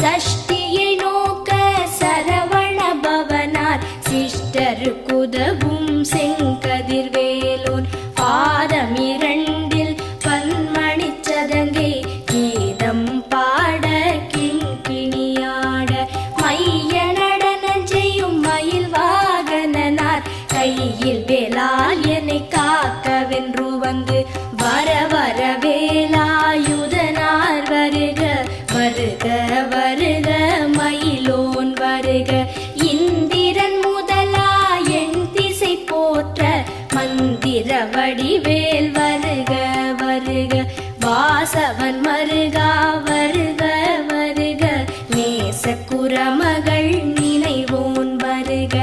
சஷ்டியை நோக்க சரவண பவனார் சிஷ்டருக்குதவும் செங்கதிர்வேலோன் பாதம் இரண்டில் பன்மணிச் சதங்கை கீதம் பாட கிங்கிணியாட மைய நடனம் செய்யும் மயில் வாகனனார் கையில் வேலால் என்னை காக்கவென்று வந்து வர வர வேலாயுதனார் வருக வருக வருக மயிலோன் வருக இந்திரன் முதலா என் திசை போற்ற மந்திர வடிவேல் வருக வருக வாசவன் மருகா வருக வருக நேச குரமகள் நினைவோன் வருக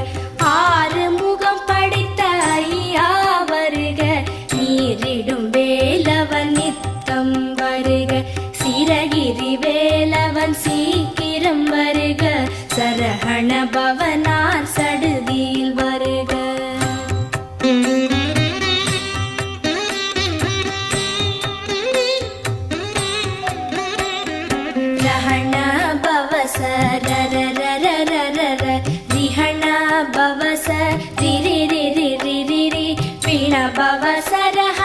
ஆறு முகம் படைத்த ஐயா வருக நீரிடும் வேலவன் நித்தம் வருக சிரகிரி வேலவன் சீக்கிரம் வருக சரஹண பவனார் சடுதியில் வருக ரஹண பவச ரரரரரரர ரிஹண பவச ரிரிரிரிரிரி பிண பவச ரஹ